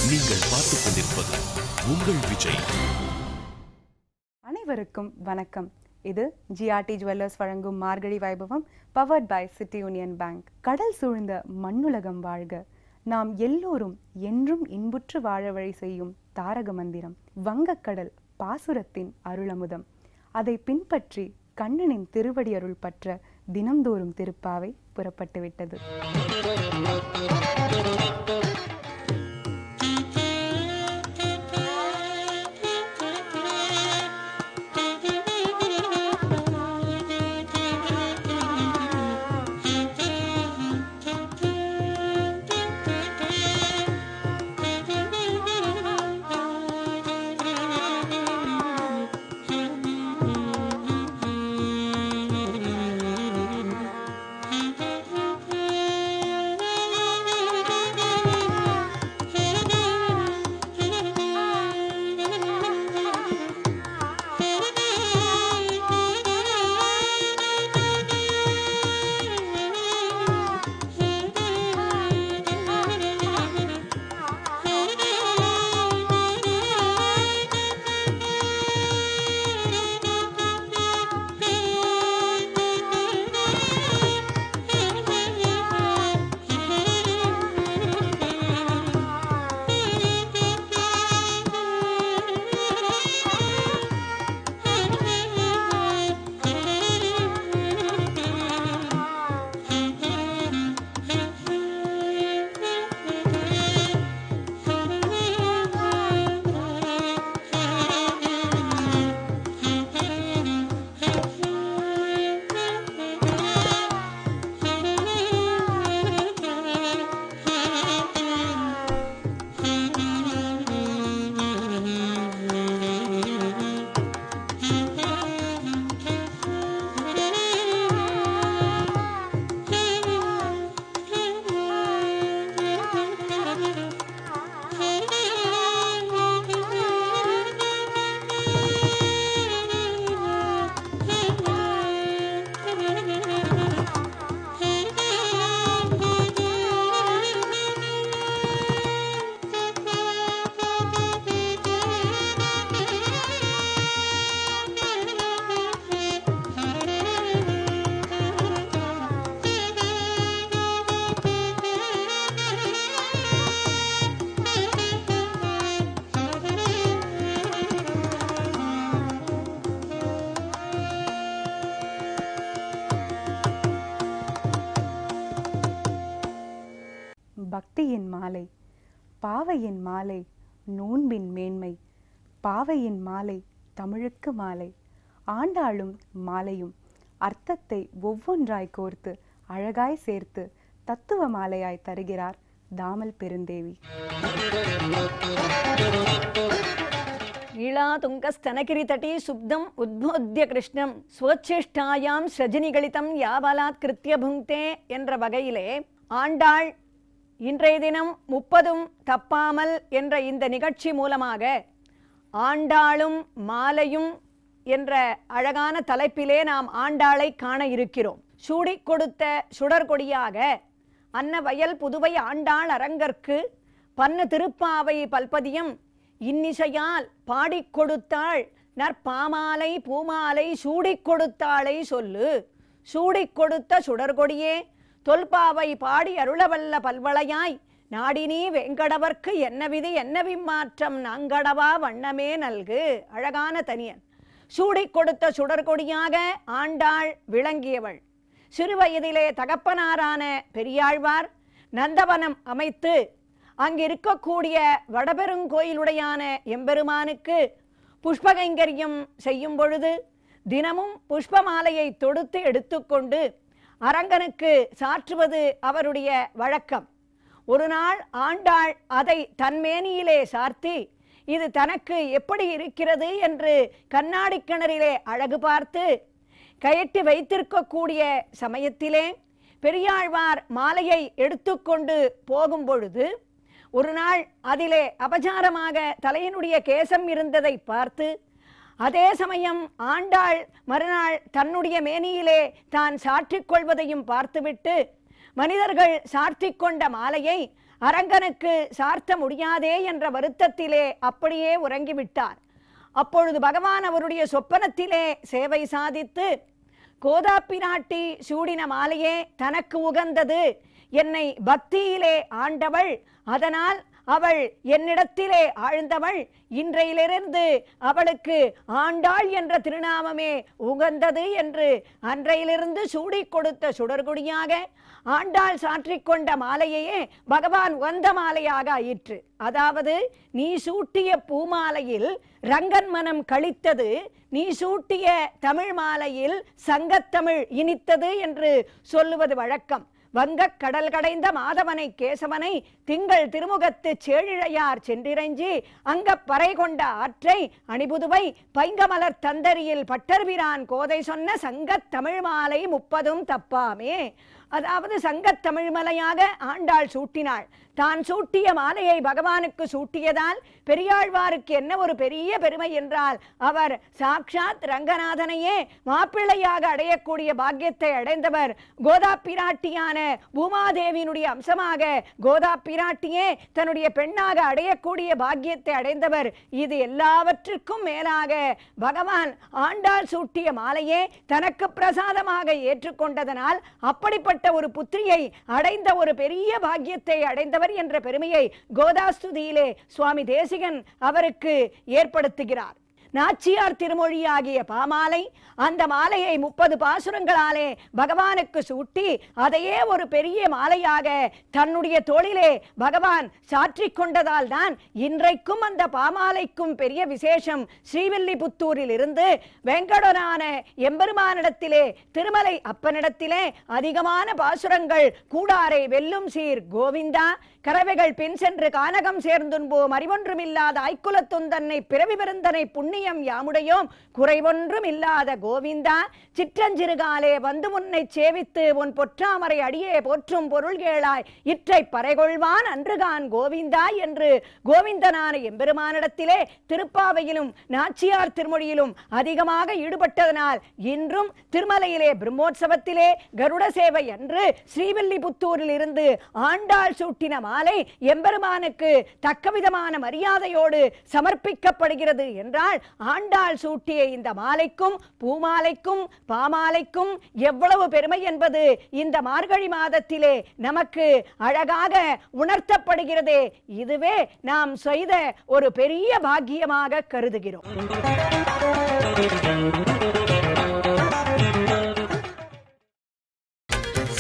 நீங்கள் பார்த்துக் கொண்டிருப்பது உங்கள் விஜய். அனைவருக்கும் வணக்கம். இது ஜிஆர்டி ஜுவல்லர்ஸ் வழங்கும் மார்கழி வைபவம், powered by City Union Bank. கடல் சூழ்ந்த மண்ணுலகம் வாழ்க, நாம் எல்லோரும் என்றும் இன்புற்று வாழ வழி செய்யும் தாரக மந்திரம் வங்கக்கடல் பாசுரத்தின் அருளமுதம். அதை பின்பற்றி கண்ணனின் திருவடி அருள் பற்ற தினம்தோறும் திருப்பாவை புறப்பட்டுவிட்டது. பக்தியின் மாலை, பாவையின் மாலை, நோன்பின் மேன்மை, பாவையின் மாலை தமிழுக்கு மாலை, ஆண்டாளும் மாலையும் அர்த்தத்தை ஒவ்வொன்றாய் கோர்த்து அழகாய் சேர்த்து தத்துவ மாலையாய் தருகிறார் தாமல் பெருந்தேவி. நீளாதுங்கஸ்தனகிரிதட்டி சுப்தம் உத்போத்ய கிருஷ்ணம் ஸ்வச்சேஷ்டாயாம் ஸ்ரஜனிகளிதம் யாவலாத் கிருத்திய புங்கே என்ற வகையிலே ஆண்டாள் இன்றைய தினம் 30 தப்பாமல் என்ற இந்த நிகழ்ச்சி மூலமாக ஆண்டாளும் மாலையும் என்ற அழகான தலைப்பிலே நாம் ஆண்டாளை காண இருக்கிறோம். சூடிக் கொடுத்த சுடர்கொடியாக அன்ன வயல் புதுவை ஆண்டாள் அரங்கற்கு பன்னு திருப்பாவை பல்பதியம் இன்னிசையால் பாடிக் கொடுத்தாள் நற்பாமாலை பூமாலை சூடிக் கொடுத்தாளை சொல்லு. சூடிக் கொடுத்த சுடர்கொடியே தொல்பாவை பாடி அருளவல்ல பல்வளையாய் நாடினீ வெங்கடவர்க்கு என்ன விதி என்ன விமாற்றம் நாங்கடவா வண்ணமே நல்கு. அழகான தனியன். சூடிக் கொடுத்த சுடர்கொடியாக ஆண்டாள் விளங்கியவள். சிறுவயதிலே தகப்பனாரான பெரியாழ்வார் நந்தவனம் அமைத்து அங்கிருக்கக்கூடிய வடபெருங்கோயிலுடையான எம்பெருமானுக்கு புஷ்பகைங்கரியம் செய்யும் பொழுது தினமும் புஷ்பமாலையை தொடுத்து எடுத்துக்கொண்டு அரங்கனுக்கு சாற்றுவது அவருடைய வழக்கம். ஒரு நாள் ஆண்டாள் அதை தன்மேனியிலே சார்த்தி இது தனக்கு எப்படி இருக்கிறது என்று கண்ணாடி கிணறிலே அழகு பார்த்து கயற்றி வைத்திருக்கக்கூடிய சமயத்திலே பெரியாழ்வார் மாலையை எடுத்துக்கொண்டு போகும் பொழுது ஒரு நாள் அதிலே அபசாரமாக தலையினுடைய கேசம் இருந்ததை பார்த்து அதே சமயம் ஆண்டாள் மறுநாள் தன்னுடைய மேனியிலே தான் சாற்றிக் கொள்வதையும் பார்த்துவிட்டு மனிதர்கள் சாற்றிக் கொண்ட மாலையை அரங்கனுக்கு சார்த்த முடியாதே என்ற வருத்தத்திலே அப்படியே உறங்கிவிட்டார். அப்பொழுது பகவான் அவருடைய சொப்பனத்திலே சேவை சாதித்து, கோதாப்பிராட்டி சூடின மாலையே தனக்கு உகந்தது, என்னை பக்தியிலே ஆண்டவள், அதனால் அவள் என்னிடத்திலே ஆழ்ந்தவள், இன்றையிலிருந்து அவளுக்கு ஆண்டாள் என்ற திருநாமமே உகந்தது என்று அன்றையிலிருந்து சூடி கொடுத்த சுடர்குடியாக ஆண்டாள் சாற்றிக்கொண்ட மாலையையே பகவான் உகந்த மாலையாக ஆயிற்று. அதாவது நீ சூட்டிய பூமாலையில் ரங்கன் மனம் கழித்தது, நீ சூட்டிய தமிழ் மாலையில் சங்கத்தமிழ் இனித்தது என்று சொல்லுவது வழக்கம். வங்கக் கடல் கடைந்த மாதவனை கேசவனை திங்கள் திருமுகத்து சேழிழையார் சென்றிரஞ்சி அங்கப் பறை கொண்ட ஆற்றை அணிபுதுவை பைங்கமலர் தந்தரியில் பட்டர்பிரான் கோதை சொன்ன சங்கத் தமிழ் மாலை 30 தப்பாமே. அதாவது சங்கத் தமிழ் மலையாக ஆண்டாள் சூட்டினாள். தான் சூட்டிய மாலையை பகவானுக்கு சூட்டியதால் பெரியாழ்வாருக்கு என்ன ஒரு பெரிய பெருமை என்றால், அவர் சாக்ஷாத் ரங்கநாதனையே மாப்பிள்ளையாக அடையக்கூடிய பாக்கியத்தை அடைந்தவர். கோதா பிராட்டியான பூமாதேவியினுடைய அம்சமாக கோதா பிராட்டியே தன்னுடைய பெண்ணாக அடையக்கூடிய பாக்கியத்தை அடைந்தவர். இது எல்லாவற்றுக்கும் மேலாக பகவான் ஆண்டாள் சூட்டிய மாலையே தனக்கு பிரசாதமாக ஏற்றுக்கொண்டதனால் அப்படிப்பட்ட ஒரு புத்திரியை அடைந்த ஒரு பெரிய பாக்கியத்தை அடைந்தவர் என்ற பெருமையை கோதாஸ்துதியிலே சுவாமி தேசிகன் அவருக்கு ஏற்படுத்துகிறார். நாச்சியார் திருமொழியாகிய பாமாலை, அந்த மாலையை 30 பாசுரங்களாலே பகவானுக்கு சூட்டி அதையே ஒரு பெரிய மாலையாக தன்னுடைய தோளிலே பகவான் சாற்றிக் கொண்டதால் தான் இன்றைக்கும் அந்த பாமாலைக்கும் பெரிய விசேஷம். ஸ்ரீவில்லிபுத்தூரில் இருந்து வெங்கடனான எம்பெருமானிடத்திலே திருமலை அப்பனிடத்திலே அதிகமான பாசுரங்கள் கூடாரை வெல்லும் சீர் கோவிந்தா, கறவைகள் பின் சென்று கானகம் சேர்ந்துன்போம், அறிவொன்றுமில்லாத ஐக்குலத்தும் தன்னை பிறவி பெருந்தனை புண்ணியம் யாமுடையோம், குறைவொன்றும் இல்லாத கோவிந்தா, சிற்றஞ்சிறுகாலே வந்து முன்னை சேவித்து உன் பொற்றாமரை அடியே போற்றும் பொருள் கேளாய், இற்றை பறைகொள்வான் அன்றுகான் கோவிந்தா என்று கோவிந்தனான எம்பெருமானிடத்திலே திருப்பாவையிலும் நாச்சியார் திருமொழியிலும் அதிகமாக ஈடுபட்டதனால் இன்றும் திருமலையிலே பிரம்மோற்சவத்திலே கருட சேவை அன்று ஸ்ரீவில்லிபுத்தூரில் இருந்து ஆண்டாள் சூட்டின மாலை எம்பெருமானுக்கு தக்கவிதமான மரியாதையோடு சமர்ப்பிக்கப்படுகிறது என்றால், ஆண்டாள் சூட்டிய இந்த மாலைக்கும் பூமாலைக்கும் பாமாலைக்கும் எவ்வளவு பெருமை என்பது இந்த மார்கழி மாதத்திலே நமக்கு அழகாக உணர்த்தப்படுகிறதே. இதுவே நாம் செய்த ஒரு பெரிய பாக்கியமாக கருதுகிறோம்.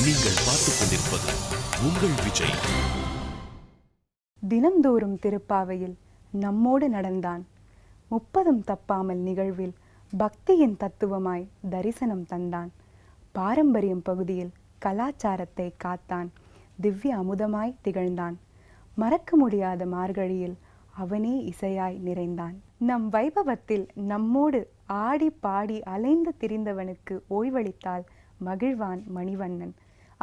நீங்கள் பார்த்துக் கொண்டிருப்பது உங்கள் விஜய். தினம்தோறும் திருப்பாவையில் நம்மோடு நடந்தான், 30 தப்பாமல் நிகழ்வில் பக்தியின் தத்துவமாய் தரிசனம் தந்தான், பாரம்பரியம் பகுதியில் கலாச்சாரத்தை காத்தான், திவ்ய அமுதமாய் திகழ்ந்தான், மறக்க முடியாத மார்கழியில் அவனே இசையாய் நிறைந்தான். நம் வைபவத்தில் நம்மோடு ஆடி பாடி அலைந்து திரிந்தவனுக்கு ஓய்வளித்தால் மகிழ்வான் மணிவண்ணன்.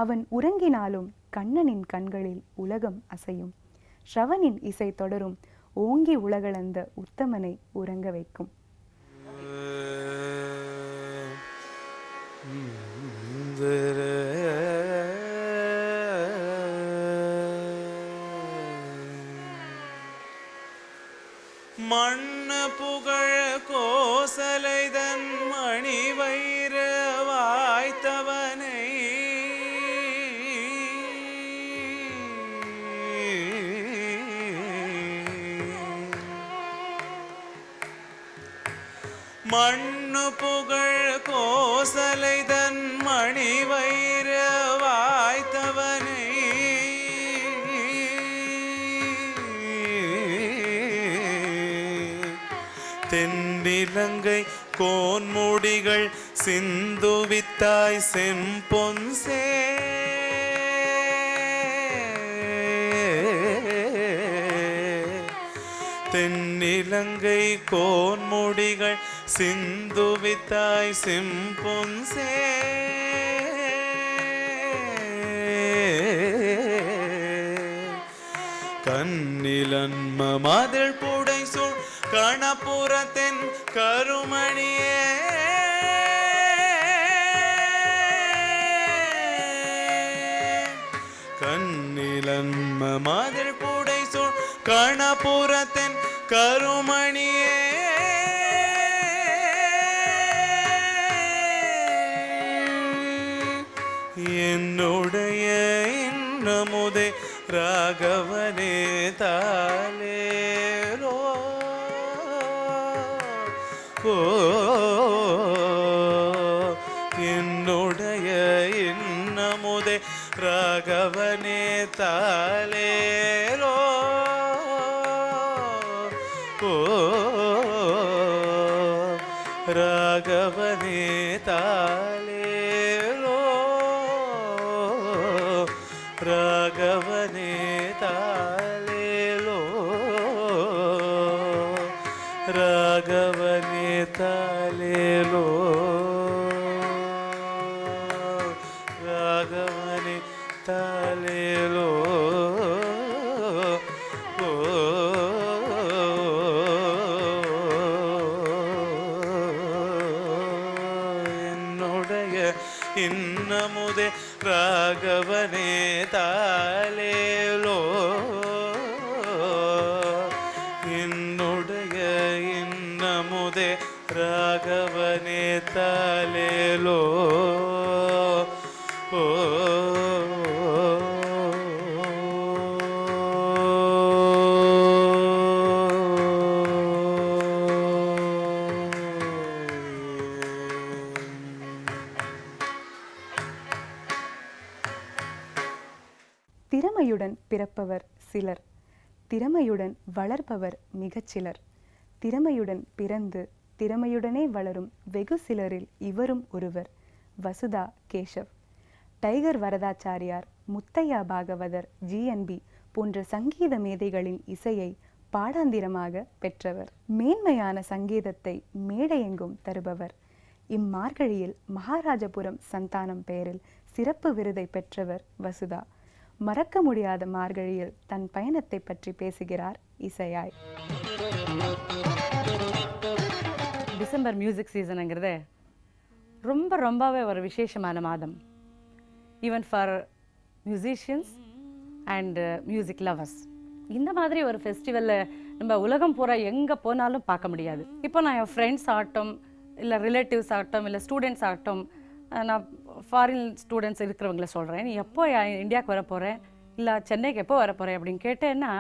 அவன் உறங்கினாலும் கண்ணனின் கண்களில் உலகம் அசையும். ஸ்ரவனின் இசை தொடரும், ஓங்கி உலகளந்த உத்தமனை உறங்க வைக்கும். மண்ண புகழ கோசலைதன் மணி வைர வாய்த்தவனை மண்ணு புகழ் கோசலைதன் மணி வைர வாய்த்தவனை தென்னிலங்கை கோன்முடிகள் சிந்துவித்தாய் செம்பொன்சே தென்னிலங்கை கோன்முடிகள் சிந்துவித்தாய் செம்பொன்சே கண்ணிலன்ம மதில் புடை சூழ் கணபுரத்தின் கருமணியே கண்ணிலன்ம மதில் புடை சூழ் கணபுரத்தின் கருமணியே என்னுடைய இன்னமுதே ராகவனே தாலேலோ ஓ என்னுடைய இன்னமுதே ராகவனே தாலேலோ ஓ ராகவனே தாலேலோ ராகவனே தாலேலோ ராகவனே தாலேலோ ராகவனே தாலேலோ ஓ என்னுடைய இன்னமுதே ராகவனே தாலேலோ என்னுடைய இன்னமுதே ராகவனே தாலேலோ ஓ திறமையுடன் பிறப்பவர் சிலர், திறமையுடன் வளர்ப்பவர் மிகச் சிலர். திறமையுடன் பிறந்து திறமையுடனே வளரும் வெகு சிலரில் இவரும் ஒருவர். வசுதா கேஷவ். டைகர் வரதாச்சாரியார், முத்தையா பாகவதர், ஜிஎன்பி போன்ற சங்கீத மேதைகளின் இசையை பாடாந்திரமாக பெற்றவர். மேன்மையான சங்கீதத்தை மேடையெங்கும் தருபவர். இம்மார்கழியில் மகாராஜபுரம் சந்தானம் பெயரில் சிறப்பு விருதை பெற்றவர் வசுதா. மறக்க முடியாத மார்கழியில் தன் பயணத்தை பற்றி பேசுகிறார் இசையாய். டிசம்பர் மியூசிக் சீசனுங்கிறது ரொம்பவே ஒரு விசேஷமான மாதம். Even for musicians and music lovers. இந்த மாதிரி ஒரு ஃபெஸ்டிவலில் நம்ம உலகம் பூரா எங்கே போனாலும் பார்க்க முடியாது. இப்போ நான் என் ஃப்ரெண்ட்ஸ் ஆகட்டும், இல்லை ரிலேட்டிவ்ஸ் ஆகட்டும், இல்லை ஸ்டூடெண்ட்ஸ் ஆகட்டும், நான் ஃபாரின் ஸ்டூடெண்ட்ஸ் இருக்கிறவங்கள சொல்கிறேன், நீ எப்போ இந்தியாவுக்கு வர போகிறேன், இல்லை சென்னைக்கு எப்போ வர போகிறேன் அப்படின்னு கேட்டேன்னா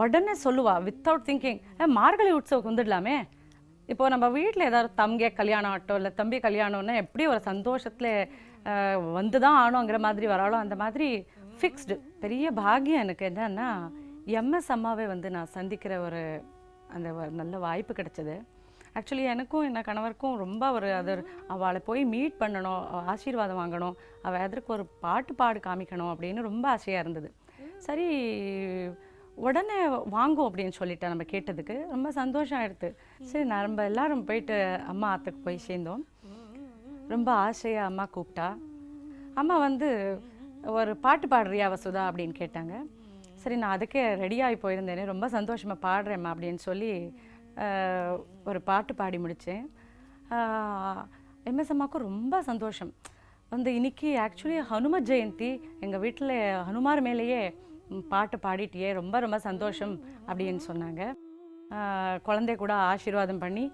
உடனே சொல்லுவா வித்தவுட் திங்கிங், மார்கழி உற்சவம் வந்துடலாமே. இப்போது நம்ம வீட்டில் ஏதாவது தம்பிய கல்யாணம் ஆகட்டும், இல்லை தம்பி கல்யாணம்னா எப்படி ஒரு சந்தோஷத்தில் வந்து தான் ஆனோங்கிற மாதிரி வராலும் அந்த மாதிரி ஃபிக்ஸ்டு. பெரிய பாக்கியம் எனக்கு என்னன்னா எம்எஸ் அம்மாவே வந்து நான் சந்திக்கிற ஒரு அந்த நல்ல வாய்ப்பு கிடைச்சது. ஆக்சுவலி எனக்கும் என் கணவருக்கும் ரொம்ப ஒரு அது அவளை போய் மீட் பண்ணணும், ஆசீர்வாதம் வாங்கணும், அவள் எதற்கு ஒரு பாட்டு காமிக்கணும் அப்படின்னு ரொம்ப ஆசையாக இருந்தது. சரி உடனே வாங்கும் அப்படின்னு சொல்லிட்டேன். நம்ம கேட்டதுக்கு ரொம்ப சந்தோஷம் ஆயிடுது. சரி நம்ம எல்லாரும் போயிட்டு அம்மா ஆற்றுக்கு போய் சேர்ந்தோம். ரொம்ப ஆசையாக அம்மா கூப்பிட்டா. அம்மா வந்து ஒரு பாட்டு பாடுறியா வசுதா அப்படின்னு கேட்டாங்க. சரி நான் அதுக்கே ரெடியாகி போயிருந்தேனே, ரொம்ப சந்தோஷமாக பாடுறேம்மா அப்படின்னு சொல்லி ஒரு பாட்டு பாடி முடித்தேன். எம்எஸ் அம்மாவுக்கும் ரொம்ப சந்தோஷம். வந்து இன்னைக்கு ஆக்சுவலி ஹனுமத் ஜெயந்தி, எங்கள் வீட்டில் ஹனுமார் மேலேயே பாட்டு பாடிட்டியே, ரொம்ப ரொம்ப சந்தோஷம் அப்படின்னு சொன்னாங்க. குழந்தை கூட ஆசீர்வாதம் பண்ணி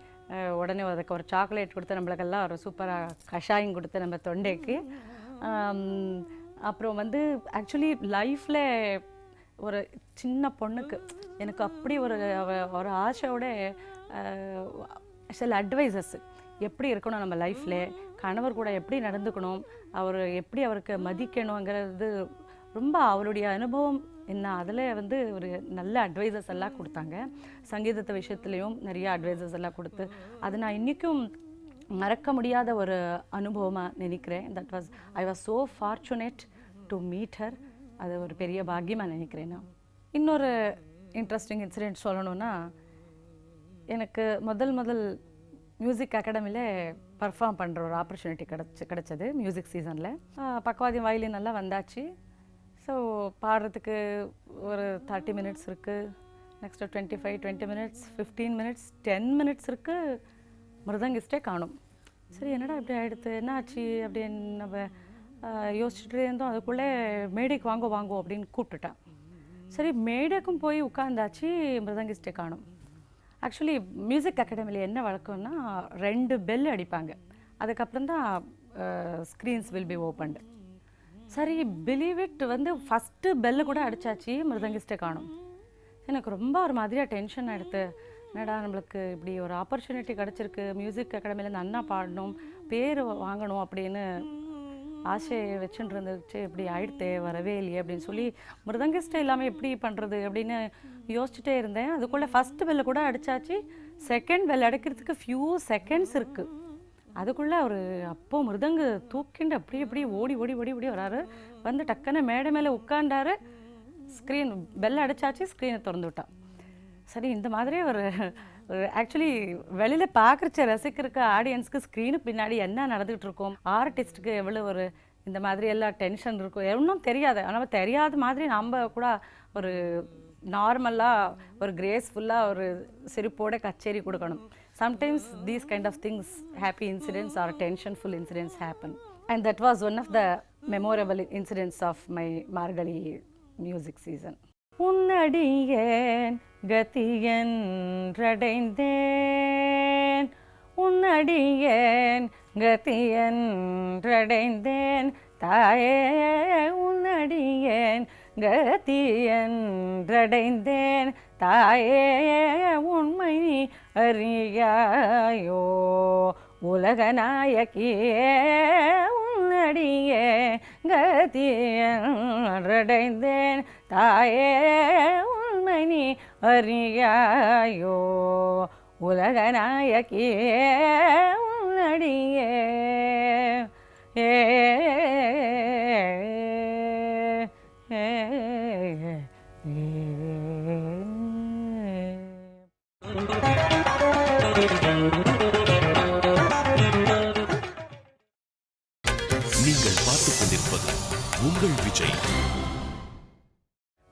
உடனே அதுக்கு ஒரு சாக்லேட் கொடுத்து நம்மளுக்கெல்லாம் ஒரு சூப்பராக கஷாயம் கொடுத்து நம்ம தொண்டைக்கு. அப்புறம் வந்து ஆக்சுவலி லைஃப்பில் ஒரு சின்ன பொண்ணுக்கு எனக்கு அப்படி ஒரு ஆசையோட சில அட்வைசஸ் எப்படி இருக்கணும் நம்ம லைஃப்பில், கணவர் கூட எப்படி நடந்துக்கணும், அவர் எப்படி அவருக்கு மதிக்கணுங்கிறது ரொம்ப அவருடைய அனுபவம் என்ன, அதில் வந்து ஒரு நல்ல அட்வைசஸ் எல்லாம் கொடுத்தாங்க. சங்கீதத்தை விஷயத்துலேயும் நிறைய அட்வைசஸ் எல்லாம் கொடுத்து அது நான் இன்றைக்கும் மறக்க முடியாத ஒரு அனுபவமாக நினைக்கிறேன். I was so fortunate to meet her. அது ஒரு பெரிய பாக்கியமாக நினைக்கிறேன். நான் இன்னொரு இன்ட்ரெஸ்டிங் இன்சிடெண்ட் சொல்லணுன்னா, எனக்கு முதல் மியூசிக் அகாடமியில் பர்ஃபார்ம் பண்ணுற ஒரு ஆப்பர்ச்சுனிட்டி கிடச்சது மியூசிக் சீசனில். பக்கவாதியம் வயலின் எல்லாம் வந்தாச்சு. ஸோ பாடுறதுக்கு ஒரு 30 மினிட்ஸ் இருக்குது, நெக்ஸ்ட்டு 20 மினிட்ஸ், 15 மினிட்ஸ், 10 மினிட்ஸ் இருக்குது. மிருதங்கிஸ்டே காணும். சரி என்னடா இப்படி ஆகிடுது, என்ன ஆச்சு அப்படின்னு நம்ம யோசிச்சுட்டே இருந்தோம். அதுக்குள்ளே மேடைக்கு வாங்கோ அப்படின்னு கூப்பிட்டுட்டேன். சரி மேடைக்கும் போய் உட்காந்தாச்சு, மிருதங்கிஸ்டை காணும். ஆக்சுவலி மியூசிக் அகாடமியில் என்ன வழக்கம்னா 2 பெல் அடிப்பாங்க, அதுக்கப்புறம் தான் ஸ்க்ரீன்ஸ் வில் பி ஓப்பன்டு. சரி பிலீவ் இட் ஃபஸ்ட்டு பெல்லு கூட அடித்தாச்சு, மிருதங்கிஸ்டை காணும். எனக்கு ரொம்ப ஒரு மாதிரியாக டென்ஷன் எடுத்து, என்னடா நம்மளுக்கு இப்படி ஒரு ஆப்பர்ச்சுனிட்டி கிடச்சிருக்கு, மியூசிக் அகாடமியில் நன்னா பாடணும், பேர் வாங்கணும் அப்படின்னு ஆசையை வச்சுட்டு இருந்துச்சு, இப்படி ஆயிடுத்தே வரவே இல்லையே அப்படின்னு சொல்லி மிருதங்கிஸ்டை இல்லாமல் எப்படி பண்ணுறது அப்படின்னு யோசிச்சுட்டே இருந்தேன். அதுக்குள்ளே ஃபஸ்ட்டு பெல்லை கூட அடித்தாச்சு, செகண்ட் பெல் அடிக்கிறதுக்கு ஃபியூ செகண்ட்ஸ் இருக்குது. அதுக்குள்ளே அவர் அப்போ மிருதங்கு தூக்கிண்டு அப்படி ஓடி ஓடி ஓடி ஓடி வராரு, டக்குன்னு மேடை மேலே உட்காண்டாரு, ஸ்க்ரீன் பெல் அடித்தாச்சு, ஸ்க்ரீனை திறந்து விட்டான். சரி இந்த மாதிரி ஒரு ஆக்சுவலி வெளியில் பார்க்குறச்ச ரசிக்கிறக்க ஆடியன்ஸ்க்கு ஸ்க்ரீனுக்கு பின்னாடி என்ன நடந்துகிட்டு இருக்கோம், ஆர்டிஸ்ட்டுக்கு எவ்வளோ ஒரு இந்த மாதிரி எல்லாம் டென்ஷன் இருக்கும், ஒன்றும் தெரியாது. ஆனால் தெரியாத மாதிரி நம்ம கூட ஒரு நார்மலாக ஒரு கிரேஸ்ஃபுல்லாக ஒரு சிரிப்போட கச்சேரி கொடுக்கணும். Sometimes these kind of things, happy incidents or tensionful incidents happen. And that was one of the memorable incidents of my Margazhi music season. உன்னடியேன் கதியன்றடைந்தேன், உன்னடியேன் கதியன்றடைந்தேன், தாயே உன்னடியேன் கதியன்றடைந்தேன், தாயே உண்மை அறியாயோ உலகநாயகியே, உன்னடியே கதியன்றடைந்தேன், தாயே உண்மை நீ அறியாயோ உலகநாயகியே, உன்னடியே நீங்கள் பார்த்துக் கொண்டிருப்பது உங்கள் விஜய்.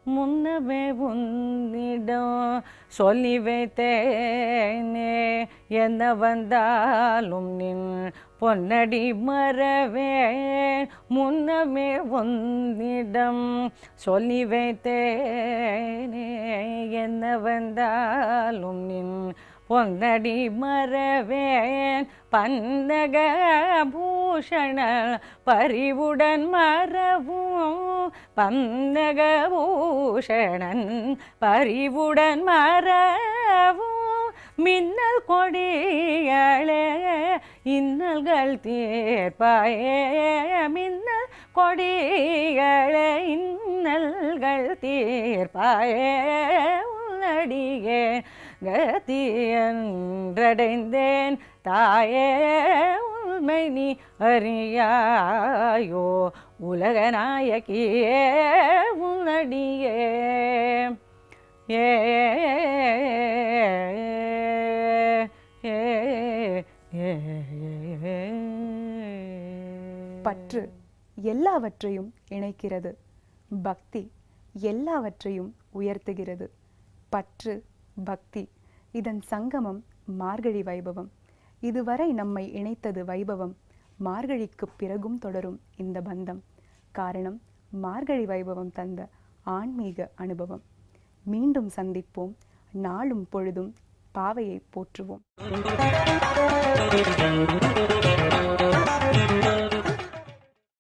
முன்னமே உன்னிடம் சொல்லி வைத்தேனே, என்ன வந்தாலும் நின் பொன்னடி மறவேன், முன்னமே உன்னிடம் சொல்லி வைத்தேனே, என்ன வந்தாலும் நின் பொன்னடி மறவேன், பன்னக பூஷண பரிவுடன் மறவும், பன்னக பூஷணன் பரிவுடன் மறவும், மின்னல் கொடிகளே இன்னல்கள் தீர்ப்பாயே, மின்னல் கொடிகளே இன்னல்கள் தீர்ப்பாயே, உன்னடியே கதியன்றடைந்தேன், தாயே உண்மை நீ அறியாயோ உலகநாயகியே, உன்னடியே ஏ பற்று எல்லாவற்றையும் இணைக்கிறது, பக்தி எல்லாவற்றையும் உயர்த்துகிறது. பற்று பக்தி இதன் சங்கமம் மார்கழி வைபவம். இதுவரை நம்மை இணைத்தது வைபவம், மார்கழிக்கு பிறகும் தொடரும் இந்த பந்தம். காரணம் மார்கழி வைபவம் தந்த ஆன்மீக அனுபவம். மீண்டும் சந்திப்போம், நாளும் பொழுதும் பாவையை போற்றுவோம்.